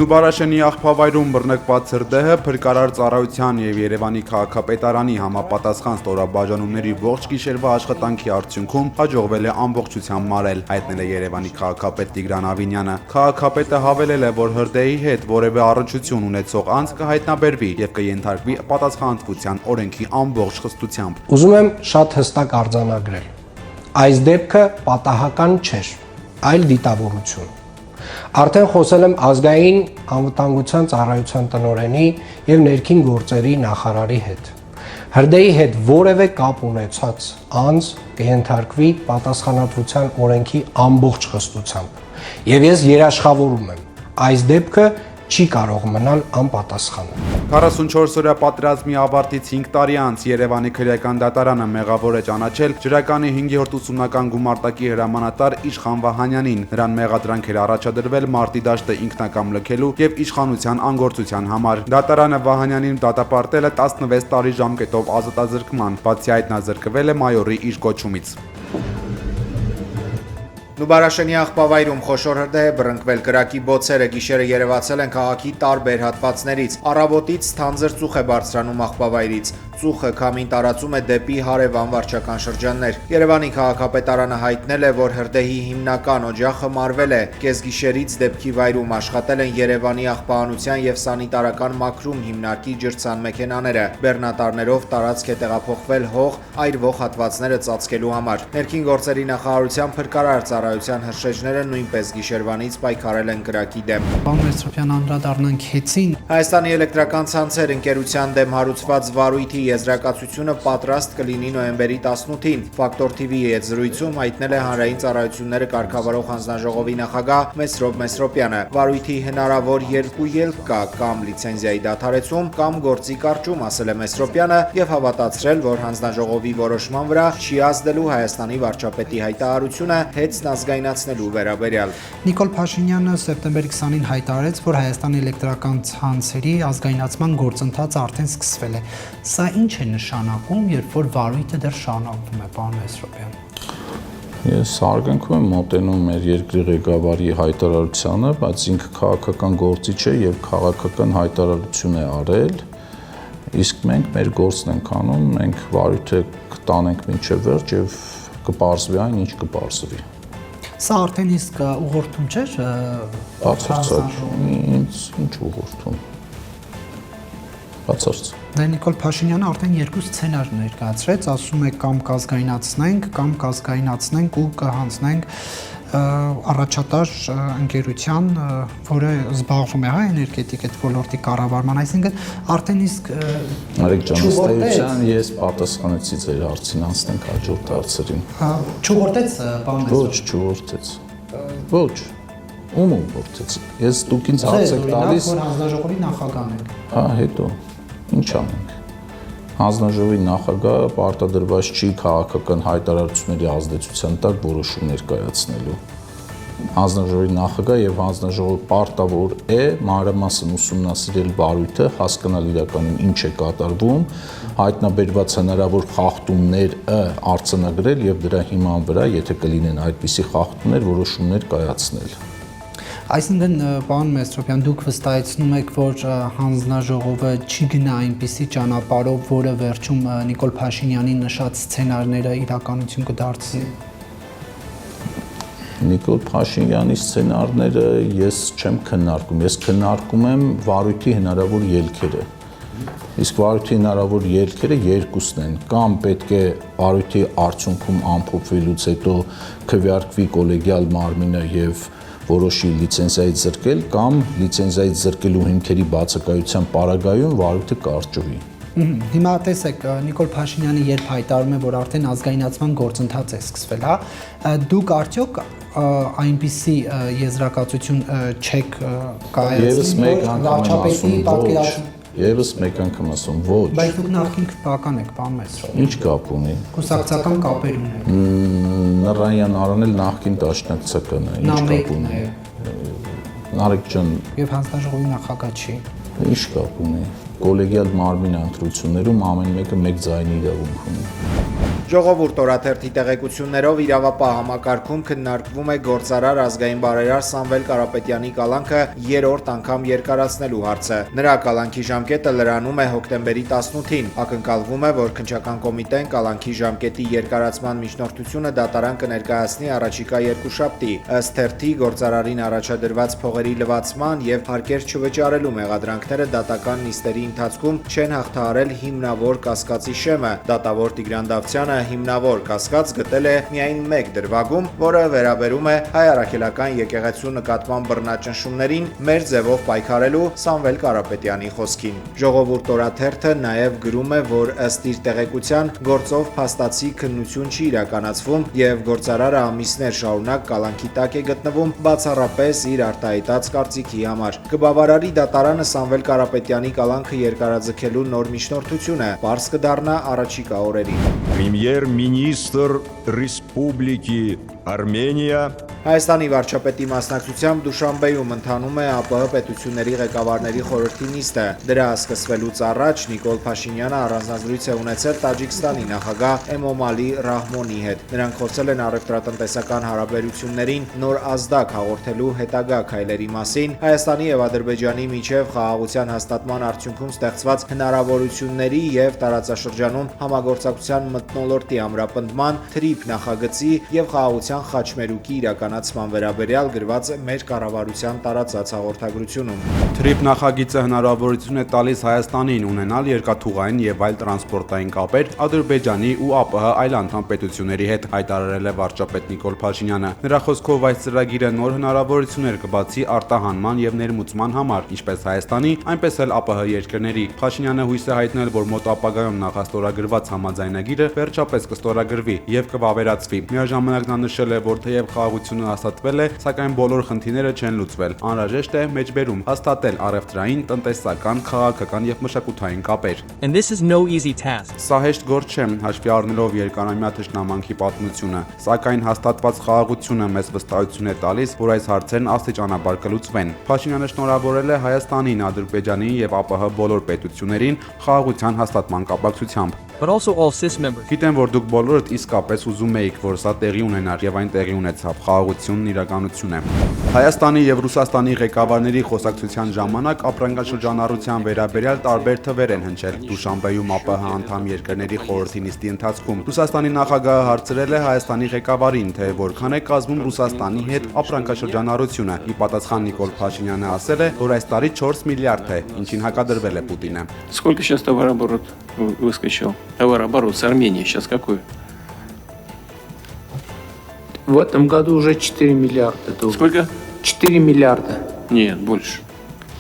Նուբարաշենի աղբավայրում բռնկված հրդեհը փրկարար ծառայության եւ Երևանի քաղաքապետարանի համապատասխան ստորաբաժանումների ողջ գիշերվա աշխատանքի արդյունքում հաջողվել է ամբողջությամբ մարել, հայտնել է Երևանի քաղաքապետ Տիգրան Ավինյանը։ Քաղաքապետը հավելել է, որ հրդեհի հետ որևէ առնչություն ունեցող անձ կհայտնաբերվի եւ կենթարկվի պատասխանատվության օրենքի ամբողջ խստությամբ։ Ուզում եմ շատ հստակ արձանագրել. այս դեպքը պատահական չէր, այլ դիտավորություն։ Արդեն խոսել եմ ազգային անվտանգության ծառայության տնօրենի եւ ներքին գործերի նախարարի հետ։ Հրդեհի հետ որևէ կապ ունեցած անձ կենթարկվի պատասխանատվության օրենքի ամբողջ խստությամբ։ Եվ ես երաշխավորում եմ, այս դեպքը չի կարող մնալ անպատասխան։ 44-օրյա պատերազմի ավարտից 5 տարի անց Երևանի քրեական դատարանը մեղավոր է ճանաչել ջրականի 5-րդ ուսումնական գումարտակի հրամանատար Իշխան Վահանյանին։ Նրան մեղադրանք էր առաջադրվել մարտի դաշտը ինքնակամ լքելու եւ իշխանության անգործության համար։ Դատարանը Վահանյանին դատապարտել է 16 տարի ժամկետով ազատազրկման, բացի այդ նա զրկվել է մայորի իր կոչումից։ Նուբարաշենի աղբավայրում խոշոր հրդեհ է բռնկվել, կրակի բոցերը գիշերը երևացել են քաղաքի տարբեր հատվածներից, առավոտից թանձր ծուխ է բարձրանում աղբավայրից, ծուխը քամին տարածում է դեպի հարևան վարչական շրջաններ։ Երևանի քաղաքապետարանը հայտնել է, որ հրդեհի հիմնական օջախը մարվել է, կեսգիշերից դեպքի վայրում աշխատել են Երևանի աղբահանության եւ սանիտարական մաքրում հիմնարկի ջրցան մեքենաները, բեռնատարներով տարածք է տեղափոխվել հող այրվող հատվածները ծածկելու համար։ Ներքին գործերի նախարարության փրկարար ծառայության հրշեջները նույնպես գիշերվանից պայքարել են կրակի դեմ։ Պարոն Մեսրոպյան, անդրադառնանք հեցին։ Հայաստանի էլեկտրական ցանցեր ընկերության դեմ հարուցված վարույթի եզրակացությունը պատրաստ կլինի նոյեմբերի 18-ին։ Ֆակտոր TV-ի հետ զրույցում հայտնել է հանրային ծառայությունները կարգավորող հանձնաժողովի նախագահ Մեսրոպ Մեսրոպյանը։ Վարույթի հնարավոր երկու ելք կա՝ կամ լիցենզիայի դադարեցում, կամ գործի կարճում, ասել է Մեսրոպյանը եւ հավատացրել, որ հանձնաժողովի որոշման վրա չի ազդելու Հայաստանի վարչապետի հայտարարությունը հեծն ազգայնացնելու վերաբերյալ։ Նիկոլ Փաշինյանը սեպտեմբերի 20-ին հայտարարեց, որ Հայաստանի էլեկտրական ցանցերի ազգայնացման գործընթացը արդեն սկսվել է։ Սա ինչ է նշանակում, երբ որ վարույթը դեռ շարունակվում է, պարոն Մեսրոպյան։ Ես արգանքում եմ մոտենում մեր երկրի ղեկավարի հայտարարությանը, բայց ինքը քաղաքական գործիչ է եւ քաղաքական հայտարարություն է արել, իսկ մենք մեր գործն ենք անում, մենք վարույթը կտանենք մինչև վերջ եւ կպարզվի այն, ինչ կպարզվի։ Սա արդեն իսկ ուղղորդում չէր։ Բացարձակ, ինչ ուղղորդում։ Բացարձակ։ Դե Նիկոլ Փաշինյանը արդեն երկու սցենար ներկայացրեց, ասում է կամ կազգայնացնենք ու կհանձնենք առաջատար ընկերության, որը զբաղվում է էներգետիկ այդ ոլորտի կառավարման, այսինքն արդեն իսկ Արեք ջան, ըստ ես պատասխանեցի ձեր հարցին, անցնենք հաջորդ հարցերին։ Չուղղորդեց պարոն Ոչ, չուղղորդեց։ Ոչ։ Ում ուղղորդեց։ Ես դուք ինձ հարց եք տալիս։ Որ հանձնաժողովի նախագահն եք։ Հա, հետո ինչ անենք։ Հանձնաժողովի նախագահը պարտադրված չի քաղաքական հայտարարությունների ազդեցության տակ որոշումներ կայացնելու։ Հանձնաժողովի նախագահ եւ հանձնաժողովը պարտավոր է մանրամասն ուսումնասիրել վարույթը, հասկանալ իրականում ինչ է կատարվում, հայտնաբերված հնարավոր խախտումներ արձանագրել եւ դրա հիման վրա, եթե կլինեն այդպիսի խախտումներ, որոշումներ կայացնել։ Այսինքն, պարոն Մեսրոպյան, դուք վստահեցնում եք, որ հանձնաժողովը չի գնա այնպիսի ճանապարհով, որը վերջում Նիկոլ Փաշինյանի նշած սցենարները իրականություն կդարձնի։ Նիկոլ Փաշինյանի սցենարները ես չեմ քննարկում, ես քննարկում եմ վարույթի հնարավոր ելքերը։ Իսկ վարույթի հնարավոր ելքերը երկուսն են, կամ պետք է վարույթի արդյունքում ամփոփվելուց հետո քվեարկվի կոլեգիալ մարմինը եւ որոշի լիցենզիայից զրկել, կամ լիցենզիայից զրկելու հիմքերի բացակայության պարագայում վարույթը կարճվի։ Հիմա տեսեք, Նիկոլ Փաշինյանը երբ հայտարարում է, որ արդեն ազգայնացման գործընթաց է սկսվել, հա, դուք արդյոք այնպիսի եզրակացություն չեք կայացնում, որ վարչապետի պատկերացում։ Եվս մեկ անգամ ասում, ոչ։ Բայց դուք նախկին քվեական եք, պարոն Մեսրոպյան։ Ինչ կապ ունի։ Կուսակցական կապեր ունեք։ Նռանյան Արանել նախկին դաշնակցական է, ինչ կապ ունի։ Նարեկ ջան, Եվ հանձնաժողովի նախագահ չի։ Ինչ կապ ունի։ Կոլեգիալ մարմին ընտրություններում ամեն մեկը մեկ ձայնի իրավունք ունի։ Ժողովուրդ օրաթերթի տեղեկություններով իրավապահ համակարգում քննարկվում է գործարար ազգային բարերար Սամվել Կարապետյանի կալանքը երրորդ անգամ երկարացնելու հարցը։ Նրա կալանքի ժամկետը լրանում է հոկտեմբերի 18-ին։ Ակնկալվում է, որ քննչական կոմիտեն կալանքի ժամկետի երկարացման միջնորդությունը դատարան կներկայացնի առաջիկա երկուշաբթի։ Ըստ թերթի գործարարին առաջադրված փողերի լվացման եւ հարկեր չվճարելու մեղադրանքները դատական նիստերի ընթացքում չեն հաղթահարել հիմնավոր կասկածի շեմը։ Դատավոր Տիգրան Դավթյանը հիմնավոր կասկած գտել է միայն մեկ դրվագում, որը վերաբերում է հայ առաքելական եկեղեցու նկատմամբ բռնաճնշումներին մեր ձևով պայքարելու Սամվել Կարապետյանի խոսքին։ Ժողովուրդ օրաթերթը նաև գրում է, որ ըստ իր տեղեկության գործով փաստացի քննություն չի իրականացվում եւ գործարարը ամիսներ շարունակ կալանքի տակ է գտնվում բացառապես իր արտահայտած կարծիքի համար։ Կբավարարի դատարանը Սամվել Կարապետյանի կալանքը երկարաձգելու նոր միջնորդությունը, պարզ կդառնա առաջիկա օրերին։ Премьер-министр Республики Армения Հայաստանի վարչապետի մասնակցությամբ Դուշանբեում ընթանում է ԱՊՀ պետությունների ղեկավարների խորհրդի նիստը։ Դրա սկսվելուց առաջ Նիկոլ Փաշինյանը առանձնազրույց է ունեցել Տաջիկստանի նախագահ Էմոմալի Ռահմոնի հետ։ Նրանք խոսել են առևտրատնտեսական հարաբերություններին նոր ազդակ հաղորդելու հետագա քայլերի մասին, Հայաստանի եւ Ադրբեջանի միջև խաղաղության հաստատման արդյունքում ստեղծված հնարավորությունների եւ տարածաշրջանում համագործակցության մթնոլորտի ամրապնդման, թրիփ նախագծի եւ խաղաղության խաչմերուկի իրականացման վերաբերյալ գրված մեր կառավարության տարածած հաղորդագրությունում։ Թրիփ նախագիծը հնարավորություն է տալիս Հայաստանին ունենալ երկաթուղային եւ այլ տրանսպորտային կապեր Ադրբեջանի ու ԱՊՀ այլ անդամ պետությունների հետ, հայտարարել է վարչապետ Նիկոլ Փաշինյանը։ Նրա խոսքով այս ծրագիրը նոր հնարավորություններ կբացի արտահանման եւ ներմուծման համար, ինչպես Հայաստանի, այնպես էլ ԱՊՀ երկրների։ Փաշինյանը հույս է հայտնել, որ մոտ ապագայում նախաստորագրված համաձայնագիրը վերջապես կստորագրվի եւ կվավերացվի։ Միաժամանակ նա նշել է, որ թեև խաղաղությունը հաստատվել է, սակայն բոլոր խնդիրները չեն լուծվել։ Անհրաժեշտ է մեջբերում հաստատել առևտրային, տնտեսական, քաղաքական եւ մշակութային կապեր։ And this is no easy task. Սա հեշտ գործ չէ, հաշվի առնելով երկարամյա թշնամանքի պատմությունը, սակայն հաստատված խաղաղությունը մեզ վստահություն է տալիս, որ այս հարցերն աստիճանաբար կլուծվեն։ Փաշինյանը շնորհավորել է Հայաստանին, Ադրբեջանին եւ ԱՊՀ բոլոր պետություններին խաղաղության հաստատման կապակցությամբ։ But also all CIS members. Գիտեմ, որ դուք բոլորդ իսկապես ուզում էիք, որ սա տեղի ունենար եւ այն տեղի ունեցավ։ Խաղաղությունն իրականություն է։ Հայաստանի եւ Ռուսաստանի ղեկավարների խոսակցության ժամանակ ապրանքաշրջանառության վերաբերյալ տարբեր թվեր են հնչել Դուշանբեում ԱՊՀ անդամ երկրների խորհրդի նիստի ընթացքում։ Ռուսաստանի նախագահը հարցրել է Հայաստանի ղեկավարին, թե որքան է կազմում Ռուսաստանի հետ ապրանքաշրջանառությունը։ Ի պատասխան Նիկոլ Փաշինյանը ասել է, որ այս տարի 4 միլիարդ է, ինչին հակադրվել է Պուտինը։ Сколько сейчас товарооборот выскочил? Товарооборот с Арменией сейчас какой? В этом году уже 4 миллиарда долларов. Сколько? 4 миллиарда. Нет, больше.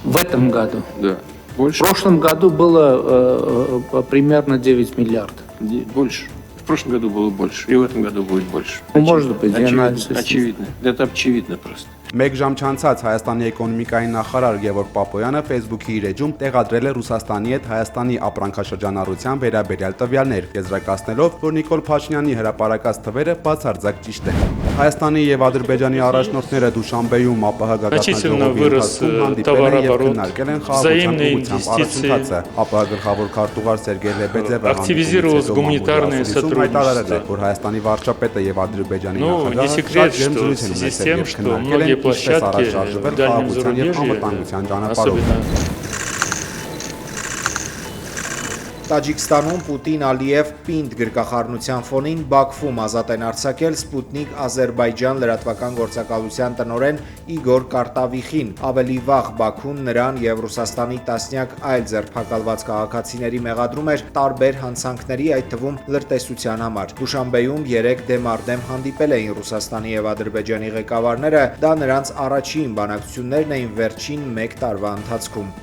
В этом году. Да. В Больше? прошлом году было примерно 9 миллиардов. Больше. В прошлом году было больше. И в этом году будет больше. Ну, может быть, я на это очевидно. Это очевидно просто. Մեկ ժամ չանցած Հայաստանի էկոնոմիկայի նախարար Գևորգ Պապոյանը Facebook-ի իր էջում տեղադրել է Ռուսաստանի հետ Հայաստանի ապրանքաշրջանառության վերաբերյալ տվյալներ, եզրակացնելով, որ Նիկոլ Փաշինյանի հրապարակած թվերը բացարձակ ճիշտ են։ Հայաստանի եւ Ադրբեջանի առաջնորդները Դուշանբեում ԱՊՀ գագաթնաժողովի ընթացքում հանդիպել են եւ քննարկել են խաղաղության ուղղությամբ առաջընթացը։ ԱՊՀ գլխավոր քարտուղար Սերգեյ Լեբեդևը հայտարարել է, որ Հայաստանի վարչապետը եւ Ադրբեջանի նախագահը շատ ջերմ զրույց են ունեցել եւ քննարկել են площадки в дальнем зарубежье, Տաջիկստանում Պուտին-Ալիև պինդ գրկախառնության ֆոնին Բաքվում ազատ են արձակել Սպուտնիկ Ադրբեջան լրատվական գործակալության տնօրեն Իգոր Կարտավիխին։ Ավելի վաղ Բաքուն նրան եւ Ռուսաստանի տասնյակ այլ ձերբակալված քաղաքացիների մեղադրում էր տարբեր հանցանքների, այդ թվում լրտեսության համար։ Դուշանբեում 3 դեմ առ դեմ հանդիպել էին Ռուսաստանի եւ Ադրբեջանի ղեկավարները, դա նրանց առաջին բանակցություններն էին վերջին 1 տարվա ընթացքում։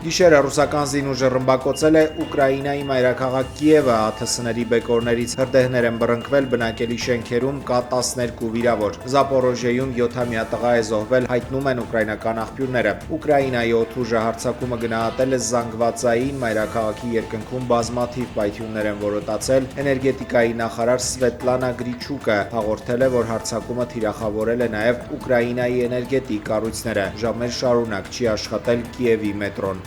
Գիշերը ռուսական զինուժը ռմբակոծել է Ուկրաինայի մայրաքաղաք Կիևը, ԱԹՍ-ների բեկորներից հրդեհներ են բռնկվել բնակելի շենքերում, կա 12 վիրավոր։ Զապորոժիեում 7-ամյա տղա է զոհվել, հայտնում են ուկրաինական աղբյուրները։ Ուկրաինայի օդուժը հարձակումը գնահատել է զանգվածային, մայրաքաղաքի երկնքում բազմաթիվ պայթյուններ են որոտացել։ Էներգետիկայի նախարար Սվետլանա Գրիչուկը հաղորդել է, որ հարձակումը թիրախավորել է նաև Ուկրաինայի էներգետիկ կառույցները։ Ժամեր շարունակ չի աշխատել Կիևի մետրոն։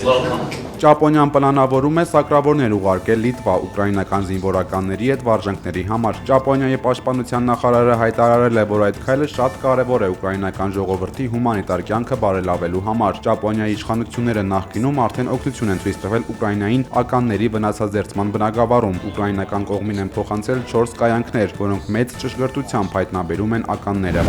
Welcome. Ճապոնիան պլանավորում է սակրավորներ ուղարկել Լիտվա ուկրաինական զինվորականների հետ վարժանքների համար։ Ճապոնիայի պաշտպանության նախարարը հայտարարել է, որ այդ քայլը շատ կարևոր է ուկրաինական ժողովրդի հումանիտար կյանքը բարելավելու համար։ Ճապոնիայի իշխանությունները նախկինում արդեն օգնություն են ցույց տվել Ուկրաինային ականների վնասազերծման բնագավառում։ Ուկրաինական կողմին են փոխանցել 4 կայանքներ, որոնք մեծ ճշգրտությամբ հայտնաբերում են ականները։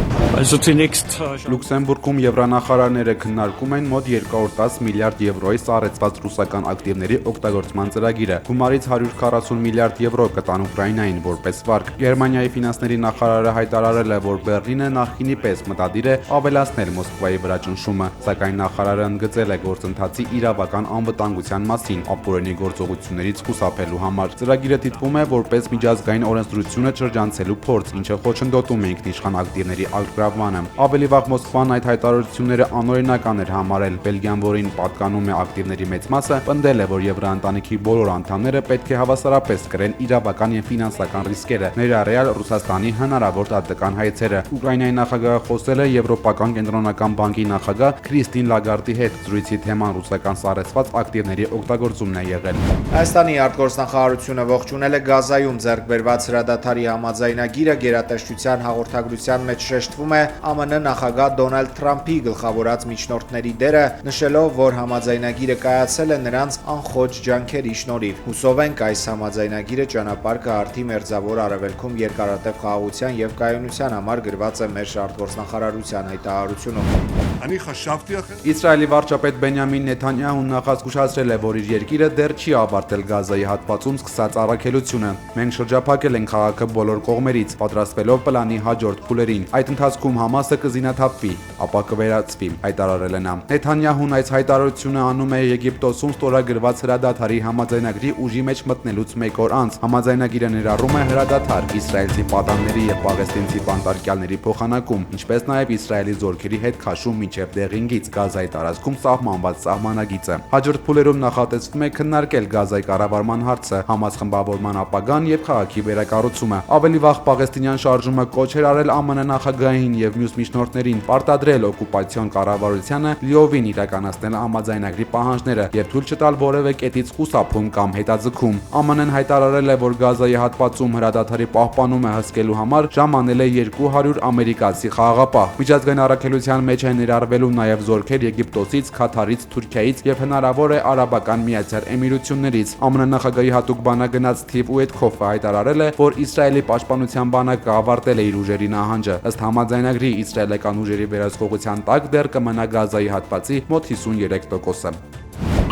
Լյուքսեմբուրգում եվրանախարարները քննարկում են մոտ 210 միլիարդ եվրոյի սառեցված ռուսական ակտիվների օգտագործման ծրագիրը։ Գումարից 140 միլիարդ եվրո կտան Ուկրաինային որպես վարկ։ Գերմանիայի ֆինանսների նախարարը հայտարարել է, որ Բեռլինը նախկինի պես մտադիր է ավելացնել Մոսկվայի վրա ճնշումը, սակայն նախարարը ընդգծել է գործընթացի իրավական անվտանգության մասին ապօրինի գործողություններից խուսափելու համար։ Ծրագիրը դիտվում է որպես միջազգային օրենսդրությունը շրջանցելու փորձ, ինչը խոչընդոտում է ինքնիշխան ակտիվների արգրավմանը։ Ավելի վաղ Մոսկվան այդ հայտարարությունները անօրինական էր համարել։ Բելգիան, որին պատկանում է ակտիվների մեծ մասը, պնդել է, որ Եվրաընտանիքի բոլոր անդամները պետք է հավասարապես կրեն իրավական եւ ֆինանսական ռիսկերը, ներառյալ Ռուսաստանի հնարավոր տատական հայցերը։ Ուկրաինայի նախագահը խոսել է Եվրոպական կենտրոնական բանկի նախագահ Քրիստին Լագարդի հետ։ Զրույցի թեման ռուսական սառեցված ակտիվների օգտագործումն է եղել։ Հայաստանի արտգործնախարարությունը ողջունել է Գազայում ձեռք բերված հրադադարի համաձայնագիրը։ Գերատեսչության հաղորդագրության մեջ շեշտվում է ԱՄՆ նախագահ Դոնալդ Թրամփի գլխավորած միջնորդների դերը, նշելով, որ համաձայնագիրը կայացել է նրանց անխոճ ջանքերի շնորհիվ։ Հուսով ենք այս համաձայնագիրը ճանապարհ կհարթի Մերձավոր Արևելքում երկարատև խաղաղության եւ կայունության համար գրված է մեր արտգործնախարարության հայտարարությունում։ Իսրայելի վարչապետ Բենյամին Նեթանյահուն նախազգուշացրել է, որ իր երկիրը դեռ չի ավարտել Գազայի հատվածում սկսած առաքելությունը։ Մենք շրջափակել ենք քաղաքը բոլոր կողմերից, պատրաստվելով պլանի հաջորդ փուլերին։ Այդ ընթացքում Համասը կզինաթափվի, ապա կվերացվի, հայտարարել է նա։ Նեթանյահուն այս հայտարարությունը անում է Եգիպտոսում ստորագրված հրադադարի համաձայնագրի ուժի մեջ մտնելուց մեկ օր անց։ Համաձայնագիրը ներառում է հրադադար, իսրայելցի պատանդների եւ պաղեստինցի բանտարկյալների փոխանակում, ինչպես նաեւ Իսրայելի զորքերի հետ քաշում մինչեւ Դեղինգից Գազայի տարածքում սահմանված սահմանագիծը։ Հաջորդ փուլերում նախատեսվում է քննարկել Գազայի կառավարման հարցը, Համաս խմբավորման ապագան եւ քաղաքի վերակառուցումը։ Ավելի վաղ Պաղեստինյան շարժումը կոչ էր արել ԱՄՆ նախագահային եւ մյուս միջնորդներին պարտադրել օկուպացիոն կառավարությանը լիովին իրականացնել համաձայնագրի պահանջները եւ թույլ չտալ որևէ կետից խուսափում կամ հետաձգում։ ԱՄՆ-ն հայտարարել է, որ Գազայի հատվածում հրադադարի պահպանումը հսկելու համար ժամանել է 200 ամերիկացի խաղաղապահ։ Միջազգային առաքելության մեջ են ներառվելու նաեւ զորքեր Եգիպտոսից, Քաթարից, Թուրքիայից եւ հնարավոր է Արաբական Միացյալ Էմիրություններից։ ԱՄՆ նախագահի հատուկ բանագնաց Սթիվ Ուեթքոֆը հայտարարել է, որ Իսրայելի պաշտպանության բանակը ավարտել է իր ուժերի նահանջը։ Ըստ համաձայնագրի իսրայելական ուժերի վերահսկողության տակ դեռ կմնա Գազայի հատվածի մոտ 53%-ը։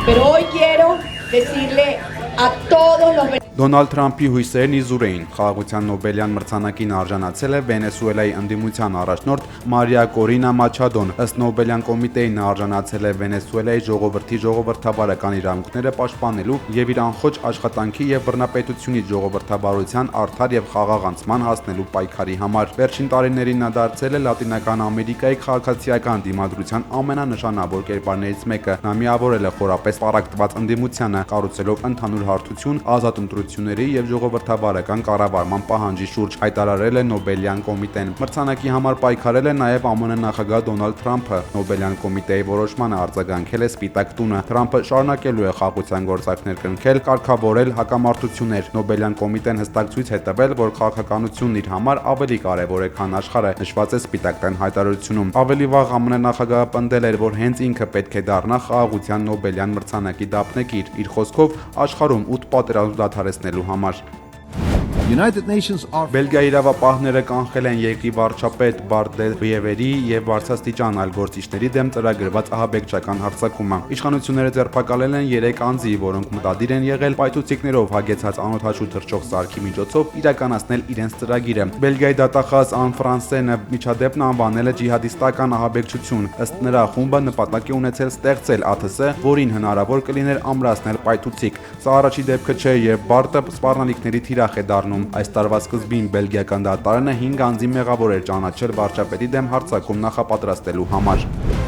Pero hoy quiero decirle a todos los Դոնալդ Թրամփի հույսերն իզուր էին։ Խաղաղության Նոբելյան մրցանակին արժանացել է Վենեսուելայի ընդդիմության առաջնորդ Մարիա Կորինա Մաչադոն։ Ըստ Նոբելյան կոմիտեին նա արժանացել է Վենեսուելայի ժողովրդի ժողովրդավարական իրավունքները պաշտպանելու եւ իր անխոճ աշխատանքի եւ բռնապետությունից ժողովրդավարության արդար եւ խաղաղ անցման հասնելու պայքարի համար։ Վերջին տարիներին նա դարձել է Լատինական Ամերիկայի քաղաքացիական դիմադրության ամենանշանավոր կերպարներից մեկը։ Նա միավորել է խորապես պարակտված ընդդիմությանը, կառուցելով ընդհանուր հարթություն, ազատ ընտրությունների եւ ժողովրդավարական կառավարման պահանջի շուրջ, հայտարարել է Նոբելյան կոմիտեն։ Մրցանակի համար պայքարել է նաեւ ԱՄՆ նախագահ Դոնալդ Թրամփը։ Նոբելյան կոմիտեի որոշմանը արձագանքել է Սպիտակ տունը։ Թրամփը շարունակելու է խաղաղության գործարքներ կնքել, կարգավորել հակամարտություններ։ Նոբելյան կոմիտեն հստակ ցույց է տվել, որ քաղաքականությունն իր համար ավելի կարևոր է, քան աշխարհը, նշված է Սպիտակ տան հայտարարությունում։ Ավելի վաղ ԱՄՆ նախագահը պնդել էր, որ հենց ինքը պետք է դառնա խաղաղության Նոբելյան մրցանակի դափնեկիր։ Իր խոսքով աշխարհում 8 պատերազմ դադարեցնելու համար։ Բելգիայի իրավապահները կանխել են երկրի վարչապետ Բարդելբիևերի եւ բարձրաստիճան այլ գործիչների դեմ ծրագրված ահաբեկչական հարձակումը։ Իշխանությունները ձերբակալել են 3 անձի, որոնք մտադիր են եղել պայթուցիկներով հագեցած անօթաչու թռչող սարքի միջոցով իրականացնել իրենց ծրագիրը։ Բելգիայի դատախազ Ան Ֆրանսենը միջադեպն անվանել է ջիհադիստական ահաբեկչություն։ Ըստ նրա, խումբը նպատակ է ունեցել ստեղծել ԱԹՍ, որին հնարավոր կլիներ ամրացնել պայթուցիկ։ Սա առաջի դեպքը չէ, երբ Բարտը սպառնալիքների թիրախ է դառնում։ Այս տարվա սկզբին բելգիական դատարանը 5 անձի մեղավոր էր ճանաչել վարչապետի դեմ հարձակում նախապատրաստելու համար։